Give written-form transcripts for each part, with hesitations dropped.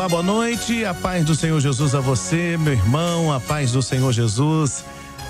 Olá, boa noite, a paz do Senhor Jesus a você, meu irmão, a paz do Senhor Jesus,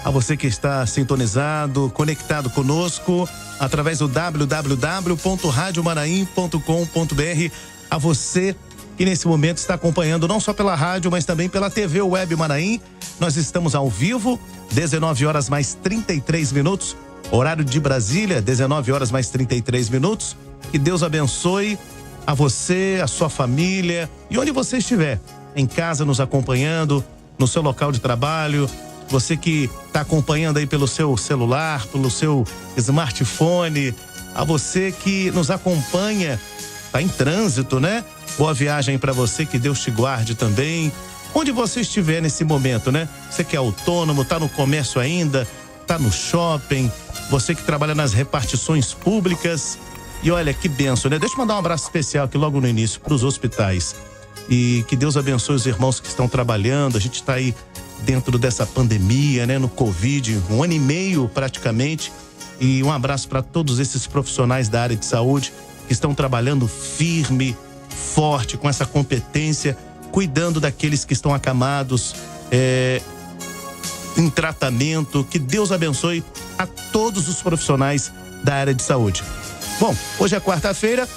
a você que está sintonizado, conectado conosco, através do www.radiomanaim.com.br, a você que nesse momento está acompanhando não só pela rádio, mas também pela TV Web Manaim. Nós estamos ao vivo, 19 horas mais 33 minutos, horário de Brasília, 19 horas mais 33 minutos. Que Deus abençoe a você, a sua família e onde você estiver, em casa nos acompanhando, no seu local de trabalho, você que está acompanhando aí pelo seu celular, pelo seu smartphone, a você que nos acompanha, está em trânsito, né? Boa viagem para você, que Deus te guarde também, onde você estiver nesse momento, né? Você que é autônomo, está no comércio ainda, está no shopping, você que trabalha nas repartições públicas. E olha que bênção, né? Deixa eu mandar um abraço especial aqui logo no início para os hospitais. E que Deus abençoe os irmãos que estão trabalhando. A gente está aí dentro dessa pandemia, né? No Covid, 1 ano e meio praticamente. E um abraço para todos esses profissionais da área de saúde que estão trabalhando firme, forte, com essa competência, cuidando daqueles que estão acamados, em tratamento. Que Deus abençoe a todos os profissionais da área de saúde. Bom, hoje é quarta-feira,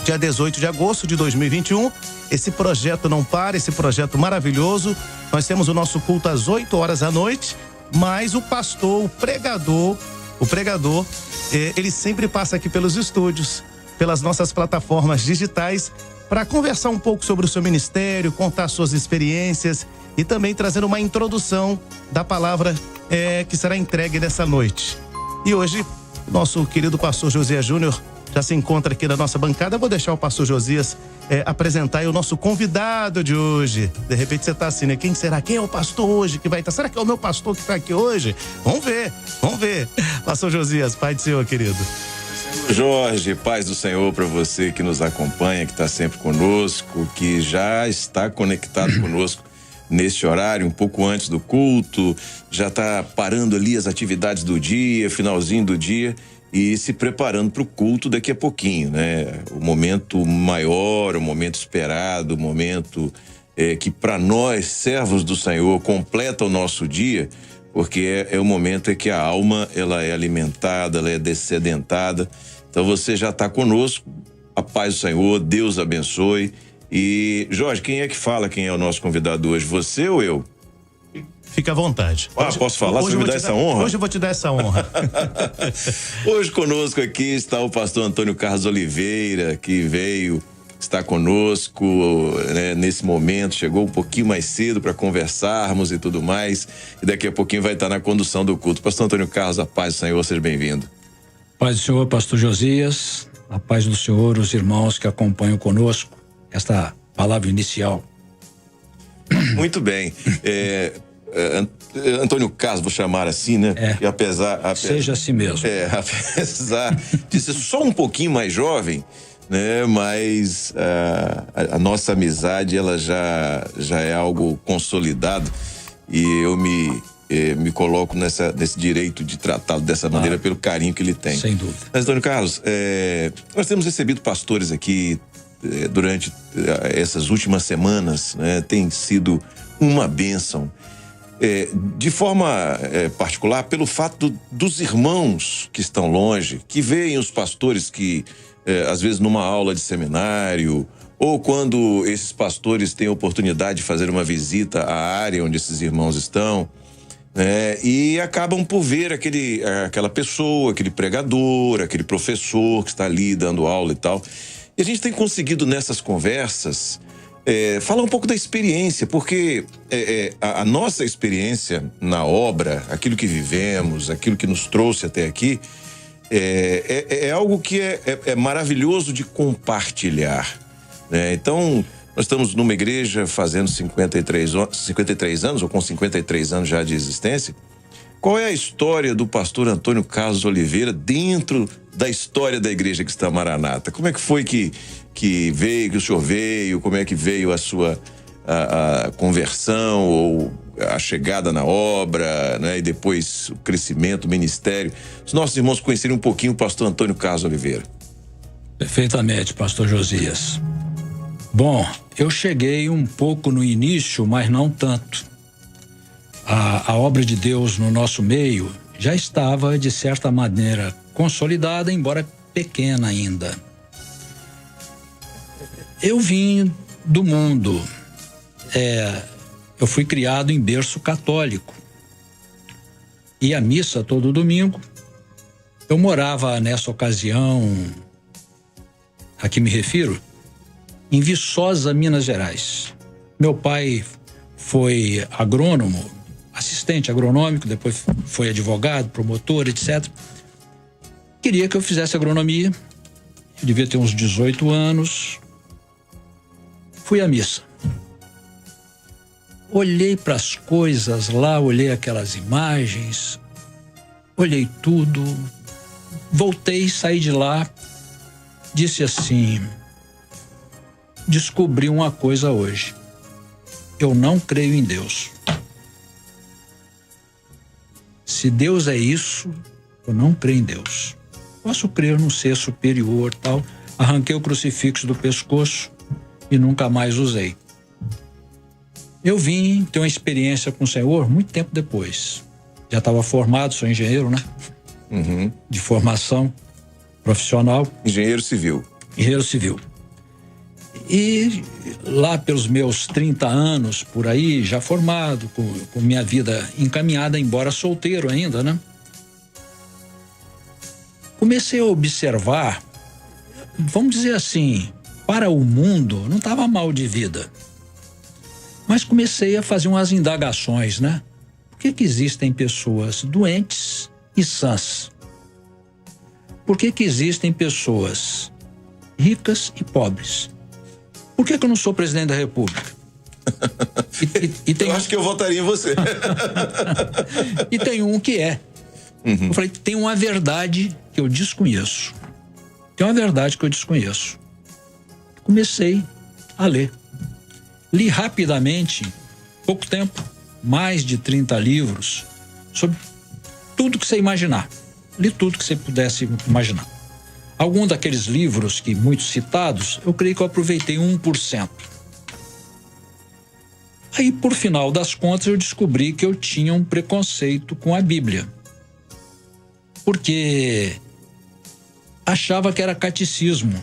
dia 18 de agosto de 2021. Esse projeto não para, esse projeto maravilhoso. Nós temos o nosso culto às 8 horas da noite, mas o pastor, o pregador, ele sempre passa aqui pelos estúdios, pelas nossas plataformas digitais, para conversar um pouco sobre o seu ministério, contar suas experiências e também trazer uma introdução da palavra que será entregue nessa noite. E hoje, nosso querido pastor Josias Júnior já se encontra aqui na nossa bancada. Eu vou deixar o pastor Josias apresentar aí o nosso convidado de hoje. De repente você tá assim, né? Quem será? Quem é o pastor hoje que vai estar? Será que é o meu pastor que está aqui hoje? Vamos ver. Pastor Josias, Pai do Senhor, querido. Jorge, paz do Senhor para você que nos acompanha, que está sempre conosco, que já está conectado conosco neste horário, um pouco antes do culto, já está parando ali as atividades do dia, finalzinho do dia, e se preparando para o culto daqui a pouquinho, né? O momento maior, o momento esperado, o momento que para nós, servos do Senhor, completa o nosso dia, porque é o momento em que a alma ela é alimentada, ela é dessedentada. Então você já está conosco, a paz do Senhor, Deus abençoe. E, Jorge, quem é que fala, quem é o nosso convidado hoje? Você ou eu? Fica à vontade. Posso falar? Você me dá essa honra? Hoje eu vou te dar essa honra. Hoje conosco aqui está o pastor Antônio Carlos Oliveira, que veio estar conosco, né, nesse momento, chegou um pouquinho mais cedo para conversarmos e tudo mais, e daqui a pouquinho vai estar na condução do culto. Pastor Antônio Carlos, a paz do Senhor, seja bem-vindo. Paz do Senhor, pastor Josias, a paz do Senhor, os irmãos que acompanham conosco esta palavra inicial. Muito bem. Antônio Carlos, vou chamar assim, né? E apesar seja assim mesmo. Apesar de ser só um pouquinho mais jovem, né? Mas a nossa amizade, ela já é algo consolidado, e eu me coloco nesse direito de tratá-lo dessa maneira pelo carinho que ele tem. Sem dúvida. Mas, Antônio Carlos, nós temos recebido pastores aqui durante essas últimas semanas, né? Tem sido uma bênção, de forma particular, pelo fato dos irmãos que estão longe, que veem os pastores que, às vezes numa aula de seminário, ou quando esses pastores têm a oportunidade de fazer uma visita à área onde esses irmãos estão, e acabam por ver aquela pessoa, aquele pregador, aquele professor que está ali dando aula e tal. E a gente tem conseguido nessas conversas falar um pouco da experiência, porque a nossa experiência na obra, aquilo que vivemos, aquilo que nos trouxe até aqui, é algo que é maravilhoso de compartilhar, né? Então, nós estamos numa igreja fazendo 53 anos, ou com 53 anos já de existência. Qual é a história do pastor Antônio Carlos Oliveira dentro da história da igreja Cristã Maranata? Como é que foi que veio, que o senhor veio? Como é que veio a sua a conversão ou a chegada na obra, né? E depois o crescimento, o ministério? Os nossos irmãos conhecerem um pouquinho o pastor Antônio Carlos Oliveira. Perfeitamente, pastor Josias. Bom, eu cheguei um pouco no início, mas não tanto. A obra de Deus no nosso meio já estava, de certa maneira, consolidada, embora pequena ainda. Eu vim do mundo. Eu fui criado em berço católico. Ia à missa todo domingo. Eu morava, nessa ocasião, a que me refiro, em Viçosa, Minas Gerais. Meu pai foi agrônomo, assistente agronômico, depois foi advogado, promotor, etc. Queria que eu fizesse agronomia. Eu devia ter uns 18 anos. Fui à missa. Olhei para as coisas lá, olhei aquelas imagens, olhei tudo, voltei, saí de lá, disse assim: descobri uma coisa hoje. Eu não creio em Deus. Se Deus é isso, eu não creio em Deus. Posso crer num ser superior, tal. Arranquei o crucifixo do pescoço e nunca mais usei. Eu vim ter uma experiência com o Senhor muito tempo depois. Já estava formado, sou engenheiro, né? Uhum. De formação profissional. Engenheiro civil. Engenheiro civil. E lá pelos meus 30 anos, por aí, já formado, com minha vida encaminhada, embora solteiro ainda, né? Comecei a observar, vamos dizer assim, para o mundo, não estava mal de vida. Mas comecei a fazer umas indagações, né? Por que existem pessoas doentes e sãs? Por que existem pessoas ricas e pobres? Por que eu não sou presidente da República? Eu acho que eu votaria em você. E tem um que é. Eu falei, tem uma verdade que eu desconheço. Tem uma verdade que eu desconheço. Comecei a ler. Li rapidamente, pouco tempo, mais de 30 livros, sobre tudo que você imaginar. Li tudo que você pudesse imaginar. Algum daqueles livros que muitos citados, eu creio que eu aproveitei 1%. Aí, por final das contas, eu descobri que eu tinha um preconceito com a Bíblia. Porque achava que era catecismo.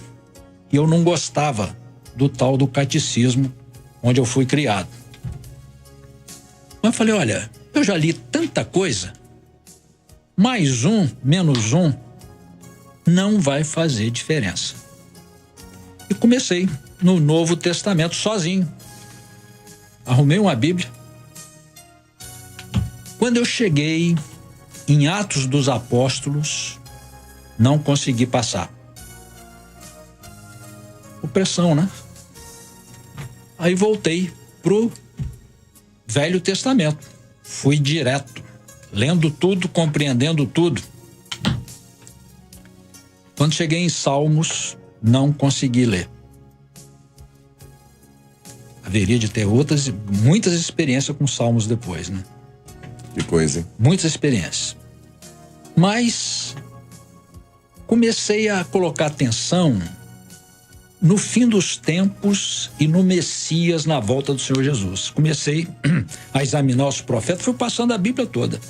E eu não gostava do tal do catecismo onde eu fui criado. Mas eu falei, olha, eu já li tanta coisa, mais um, menos um, não vai fazer diferença. E comecei no Novo Testamento sozinho. Arrumei uma Bíblia. Quando eu cheguei em Atos dos Apóstolos, não consegui passar. Opressão, né? Aí voltei pro Velho Testamento. Fui direto, lendo tudo, compreendendo tudo. Quando cheguei em Salmos, não consegui ler. Haveria de ter muitas experiências com Salmos depois, né? Que coisa, hein? Muitas experiências. Mas comecei a colocar atenção no fim dos tempos e no Messias na volta do Senhor Jesus. Comecei a examinar os profetas, fui passando a Bíblia toda.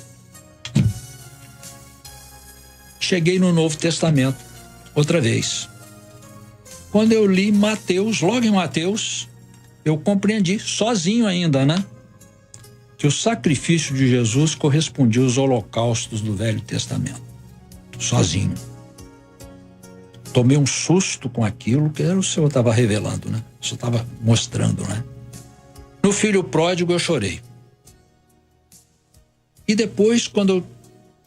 Cheguei no Novo Testamento, outra vez. Quando eu li Mateus, logo em Mateus, eu compreendi, sozinho ainda, né? Que o sacrifício de Jesus correspondia aos holocaustos do Velho Testamento. Sozinho. Tomei um susto com aquilo que o Senhor estava revelando, né? O Senhor estava mostrando, né? No filho pródigo eu chorei. E depois, quando eu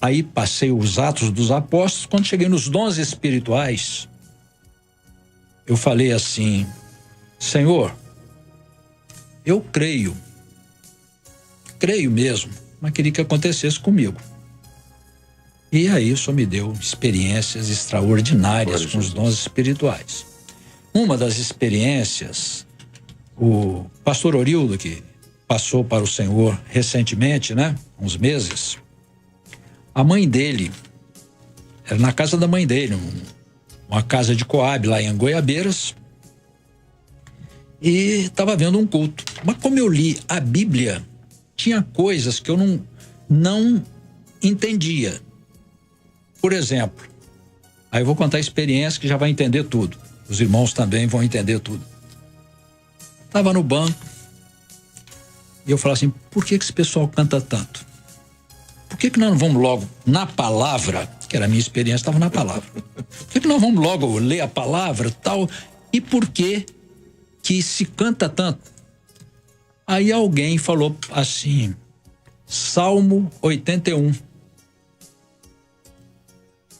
aí passei os Atos dos Apóstolos, quando cheguei nos dons espirituais, eu falei assim, Senhor, eu creio mesmo, mas queria que acontecesse comigo. E aí o Senhor me deu experiências extraordinárias com os dons espirituais. Uma das experiências, o pastor Orildo, que passou para o Senhor recentemente, né? Uns meses, a mãe dele, era na casa da mãe dele, uma casa de Coab lá em Goiabeiras, e estava vendo um culto. Mas como eu li a Bíblia, tinha coisas que eu não entendia. Por exemplo, aí eu vou contar a experiência que já vai entender tudo. Os irmãos também vão entender tudo. Estava no banco e eu falava assim, por que esse pessoal canta tanto? Por que nós não vamos logo na palavra, que era a minha experiência, estava na palavra. Por que nós vamos logo ler a palavra tal? E por que se canta tanto? Aí alguém falou assim, Salmo 81.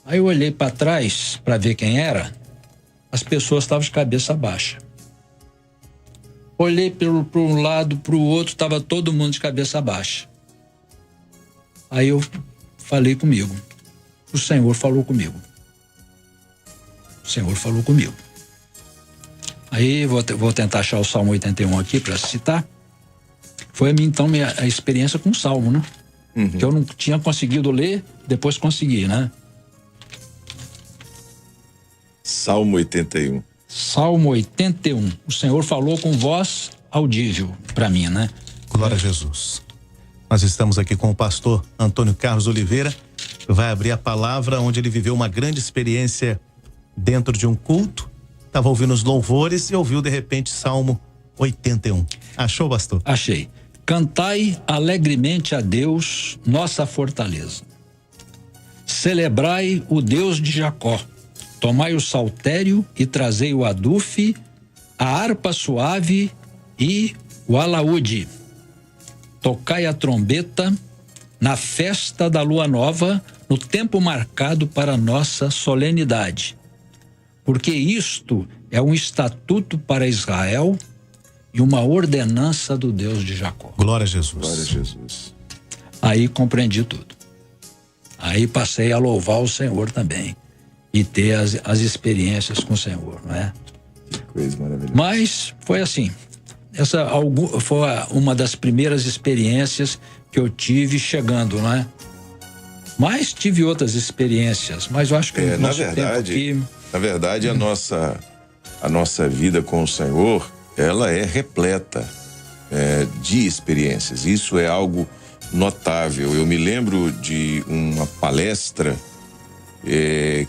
Aí eu olhei para trás para ver quem era, as pessoas estavam de cabeça baixa. Olhei para um lado, para o outro, estava todo mundo de cabeça baixa. Aí eu falei comigo, o Senhor falou comigo. O Senhor falou comigo. Aí vou tentar achar o Salmo 81 aqui para citar. Foi a experiência com o Salmo, né? Uhum. Que eu não tinha conseguido ler, depois consegui, né? Salmo 81. Salmo 81. O Senhor falou com voz audível para mim, né? Glória a Jesus. Nós estamos aqui com o pastor Antônio Carlos Oliveira, que vai abrir a palavra onde ele viveu uma grande experiência dentro de um culto. Estava ouvindo os louvores e ouviu de repente Salmo 81. Achou, pastor? Achei. Cantai alegremente a Deus, nossa fortaleza. Celebrai o Deus de Jacó. Tomai o saltério e trazei o adufe, a harpa suave e o alaúde. Tocai a trombeta na festa da lua nova, no tempo marcado para nossa solenidade. Porque isto é um estatuto para Israel e uma ordenança do Deus de Jacó. Glória a Jesus. Glória a Jesus. Aí compreendi tudo. Aí passei a louvar o Senhor também e ter as experiências com o Senhor, não é? Que coisa maravilhosa. Mas foi assim, essa foi uma das primeiras experiências que eu tive chegando, não é? Mas tive outras experiências, mas eu acho que Na verdade, a nossa vida com o Senhor, ela é repleta de experiências. Isso é algo notável. Eu me lembro de uma palestra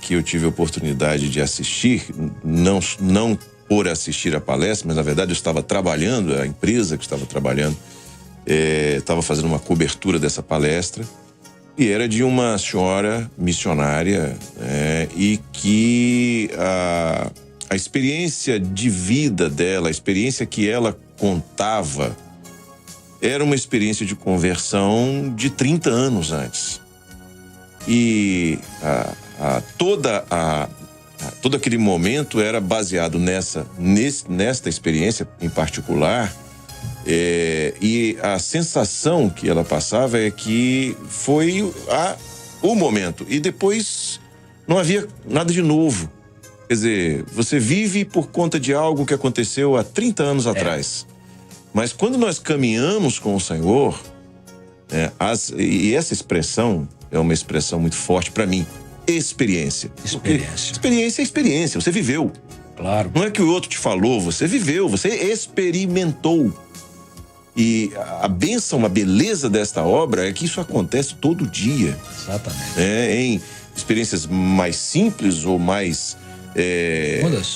que eu tive a oportunidade de assistir, não por assistir a palestra, mas na verdade eu estava trabalhando, a empresa que estava trabalhando estava fazendo uma cobertura dessa palestra, e era de uma senhora missionária e que a experiência de vida dela, a experiência que ela contava, era uma experiência de conversão de 30 anos antes. E todo aquele momento era baseado nesta experiência em particular, e a sensação que ela passava é que foi o momento, e depois não havia nada de novo. Quer dizer, você vive por conta de algo que aconteceu há 30 anos atrás. Mas quando nós caminhamos com o Senhor, e essa expressão é uma expressão muito forte para mim, experiência. Experiência é experiência, você viveu. Claro. Não é que o outro te falou, você viveu, você experimentou. E a bênção, a beleza desta obra é que isso acontece todo dia. Exatamente. Em experiências mais simples ou mais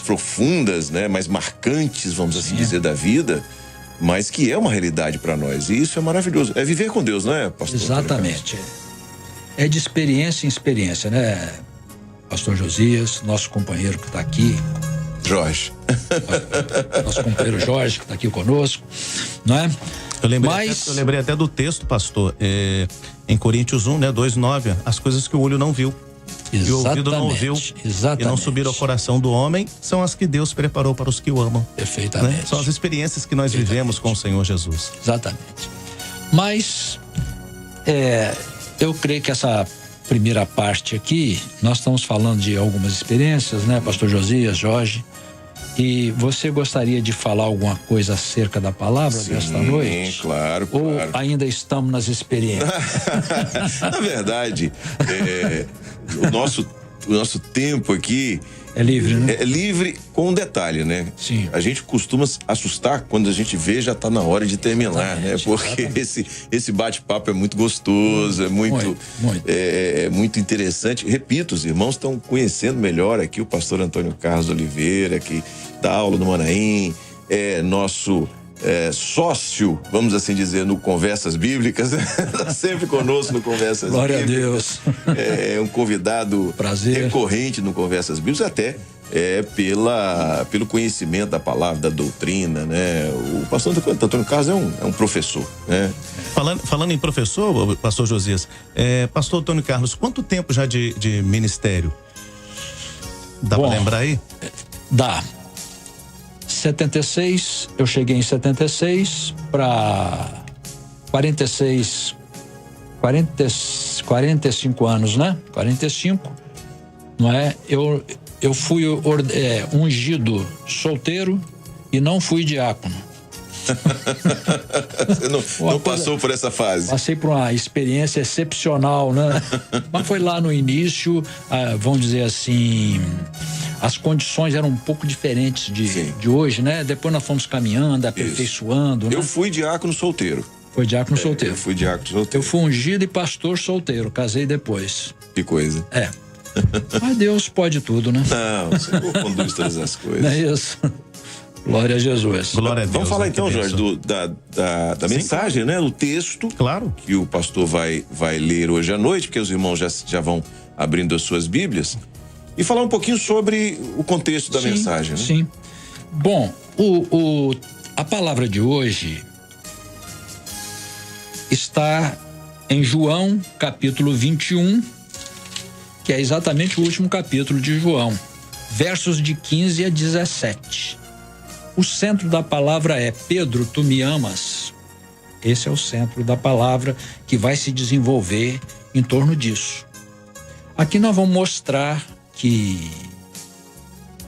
profundas, né? Mais marcantes, vamos assim dizer, da vida, mas que é uma realidade para nós. E isso é maravilhoso. É viver com Deus, não é, pastor? Exatamente. É de experiência em experiência, né, pastor Josias, nosso companheiro que está aqui. Jorge. Nosso companheiro Jorge, que está aqui conosco, não é? Eu lembrei até do texto, pastor, em Coríntios 1, né, 2:9, as coisas que o olho não viu. E o ouvido não ouviu, e não subiram ao coração do homem, são as que Deus preparou para os que o amam. Perfeitamente. Né? São as experiências que nós vivemos com o Senhor Jesus. Exatamente. Mas, eu creio que essa primeira parte aqui, nós estamos falando de algumas experiências, né, pastor Josias, Jorge, e você gostaria de falar alguma coisa acerca da palavra desta noite? Sim, claro. Ou ainda estamos nas experiências? Na verdade, o nosso tempo aqui, É livre, né? É livre com um detalhe, né? Sim. A gente costuma assustar quando a gente vê já tá na hora de terminar, né? Porque esse bate-papo é muito gostoso, é muito interessante. Repito, os irmãos estão conhecendo melhor aqui o pastor Antônio Carlos Oliveira, que dá aula no Manaim, é nosso sócio, vamos assim dizer, no Conversas Bíblicas, está sempre conosco no Conversas Glória Bíblicas. Glória a Deus. É um convidado recorrente no Conversas Bíblicas, até pelo conhecimento da palavra, da doutrina, né? O pastor Antônio Carlos é um professor, né? Falando em professor, pastor Josias, pastor Antônio Carlos, quanto tempo já de ministério? Dá para lembrar aí? Dá. 76, eu cheguei em 76 para 45 anos, né? 45, não é? Eu fui ungido solteiro e não fui diácono. Você não passou por essa fase? Passei por uma experiência excepcional, né? Mas foi lá no início, vamos dizer assim, as condições eram um pouco diferentes de hoje, né? Depois nós fomos caminhando, aperfeiçoando. Né? Eu fui diácono solteiro. Foi diácono solteiro? Eu fui diácono solteiro. Eu fui ungido e pastor solteiro, casei depois. Que coisa. Mas Deus pode tudo, né? Não, o Senhor conduz todas as coisas. Não é isso? Glória a Jesus. Glória a Deus. Vamos falar então, Jorge, da mensagem, né? Do texto. Claro. Que o pastor vai ler hoje à noite, porque os irmãos já vão abrindo as suas Bíblias. E falar um pouquinho sobre o contexto da mensagem, né? Sim. Bom, a palavra de hoje está em João, capítulo 21, que é exatamente o último capítulo de João, versos de 15 a 17. O centro da palavra é: Pedro, tu me amas? Esse é o centro da palavra que vai se desenvolver em torno disso. Aqui nós vamos mostrar que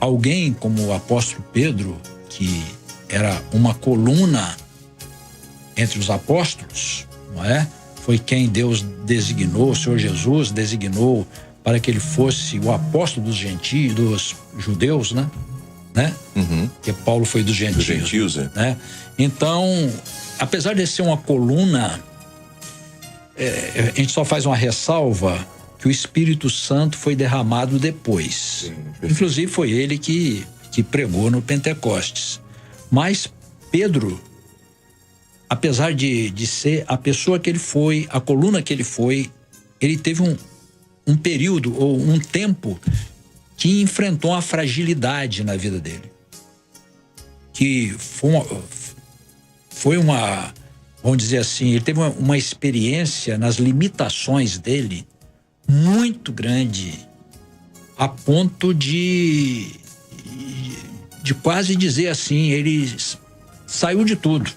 alguém como o apóstolo Pedro, que era uma coluna entre os apóstolos, não é? Foi quem Deus designou, o Senhor Jesus designou para que ele fosse o apóstolo dos gentios, dos judeus, né? Uhum. Porque Paulo foi dos gentios. Dos gentios, né? Então, apesar de ser uma coluna, a gente só faz uma ressalva que o Espírito Santo foi derramado depois. Sim, inclusive foi ele que pregou no Pentecostes. Mas Pedro, apesar de ser a pessoa que ele foi, a coluna que ele foi, ele teve um período ou um tempo que enfrentou uma fragilidade na vida dele. Que foi uma, vamos dizer assim, ele teve uma experiência nas limitações dele muito grande, a ponto de quase dizer assim, ele saiu de tudo.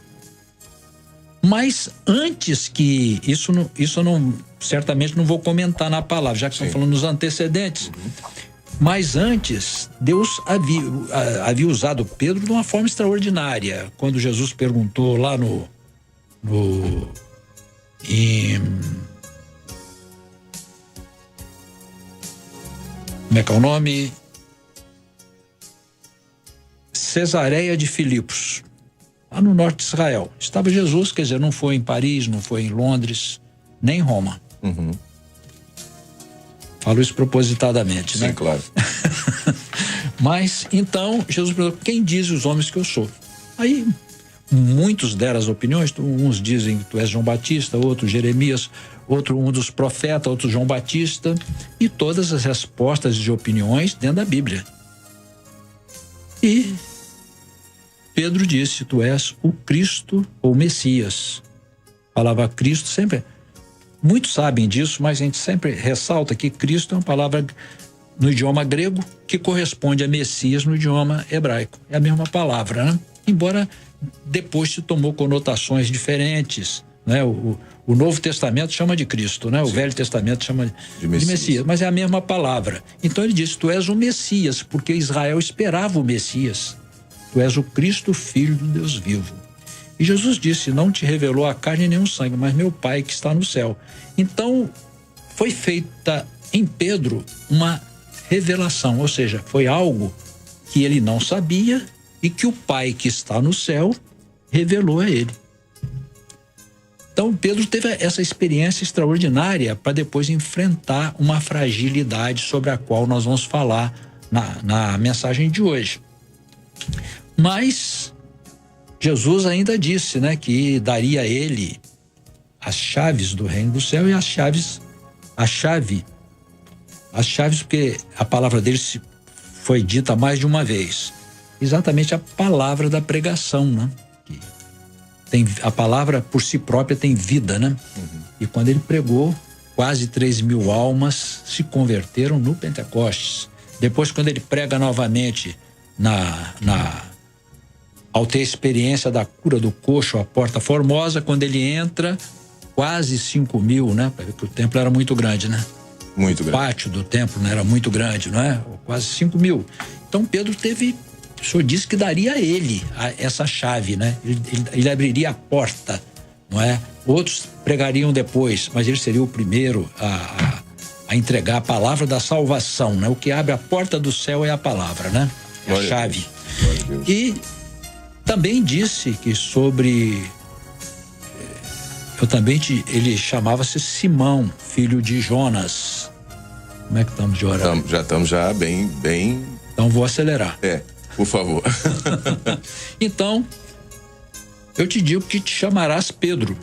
Mas antes que isso eu não certamente não vou comentar na palavra, já que estamos falando nos antecedentes. Uhum. Mas antes, Deus havia usado Pedro de uma forma extraordinária. Quando Jesus perguntou lá como é que é o nome? Cesareia de Filipos, lá no norte de Israel. Estava Jesus, quer dizer, não foi em Paris, não foi em Londres, nem em Roma. Uhum. Falo isso propositadamente, né? Sim, claro. Mas, então, Jesus perguntou: quem diz os homens que eu sou? Aí, muitos deram as opiniões, uns dizem que tu és João Batista, outro Jeremias, outro um dos profetas, outro João Batista, e todas as respostas de opiniões dentro da Bíblia. E Pedro disse: tu és o Cristo ou Messias. A palavra Cristo sempre... Muitos sabem disso, mas a gente sempre ressalta que Cristo é uma palavra no idioma grego que corresponde a Messias no idioma hebraico. É a mesma palavra, né? Embora depois se tomou conotações diferentes, né? O Novo Testamento chama de Cristo, né? O Velho Testamento chama de Messias, mas é a mesma palavra. Então ele disse: tu és o Messias, porque Israel esperava o Messias. Tu és o Cristo, filho do Deus vivo. E Jesus disse: não te revelou a carne nem o sangue, mas meu Pai que está no céu. Então, foi feita em Pedro uma revelação, ou seja, foi algo que ele não sabia e que o Pai que está no céu revelou a ele. Então, Pedro teve essa experiência extraordinária para depois enfrentar uma fragilidade sobre a qual nós vamos falar na mensagem de hoje. Mas Jesus ainda disse, né, que daria a ele as chaves do reino do céu e as chaves, porque a palavra dele foi dita mais de uma vez. Exatamente a palavra da pregação, né? A palavra por si própria tem vida, né? E quando ele pregou, quase 3.000 almas se converteram no Pentecostes. Depois, quando ele prega novamente ao ter a experiência da cura do coxo à Porta Formosa, quando ele entra, quase 5.000, né? Porque o templo era muito grande, né? Muito grande. O pátio do templo, né, era muito grande, não é? Quase 5.000. Então Pedro o Senhor disse que daria a ele essa chave, né? Ele abriria a porta, não é? Outros pregariam depois, mas ele seria o primeiro a entregar a palavra da salvação, né? O que abre a porta do céu é a palavra, né? É a chave. E também disse que ele chamava-se Simão, filho de Jonas. Como é que estamos de horário? Já estamos bem... Então vou acelerar. Por favor. Então, eu te digo que te chamarás Pedro.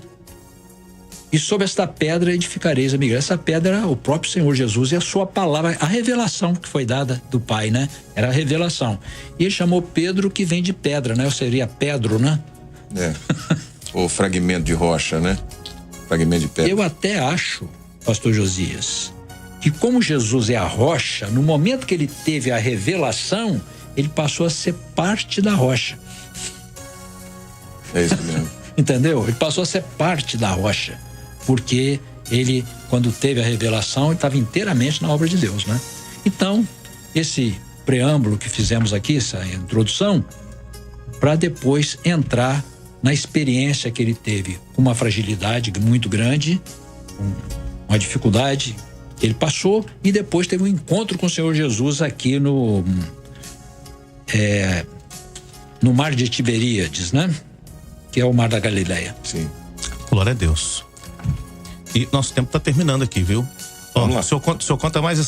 E sobre esta pedra edificareis a minha igreja. Essa pedra era o próprio Senhor Jesus e a sua palavra, a revelação que foi dada do Pai, né? Era a revelação. E ele chamou Pedro, que vem de pedra, né? Ou seria Pedro, né? O fragmento de rocha, né? Fragmento de pedra. Eu até acho, pastor Josias, que como Jesus é a rocha, no momento que ele teve a revelação, ele passou a ser parte da rocha. É isso mesmo. Entendeu? Ele passou a ser parte da rocha, porque ele, quando teve a revelação, ele estava inteiramente na obra de Deus, né? Então, esse preâmbulo que fizemos aqui, essa introdução, para depois entrar na experiência que ele teve, com uma fragilidade muito grande, uma dificuldade que ele passou, e depois teve um encontro com o Senhor Jesus aqui no Mar de Tiberíades, né? Que é o Mar da Galileia. Sim. Glória a Deus. E nosso tempo está terminando aqui, viu? O senhor conta mais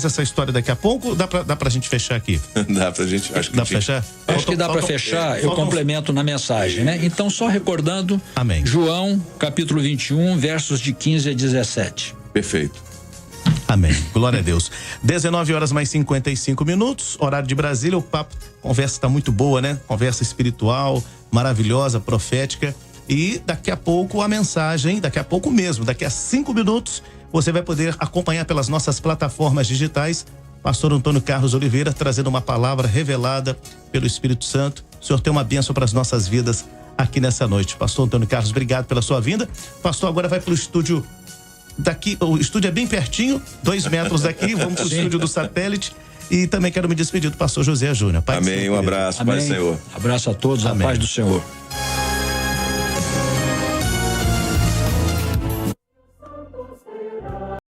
essa história daqui a pouco ou dá pra gente fechar aqui? Dá pra gente, acho que dá pra fechar? Acho que dá pra fechar, eu complemento na mensagem, né? Então, só recordando, Amém. João, capítulo 21, versos de 15 a 17. Perfeito. Amém. Glória a Deus. 19h55, horário de Brasília. A conversa está muito boa, né? Conversa espiritual, maravilhosa, profética. E daqui a pouco a mensagem, daqui a pouco mesmo, daqui a 5 minutos, você vai poder acompanhar pelas nossas plataformas digitais. Pastor Antônio Carlos Oliveira trazendo uma palavra revelada pelo Espírito Santo. O Senhor tem uma bênção para as nossas vidas aqui nessa noite. Pastor Antônio Carlos, obrigado pela sua vinda. Pastor, agora vai para o estúdio daqui, o estúdio é bem pertinho, 2 metros daqui, vamos para o estúdio do satélite. E também quero me despedir do pastor José Júnior. Amém, um abraço, Pai do Senhor. Abraço a todos, a paz do Senhor.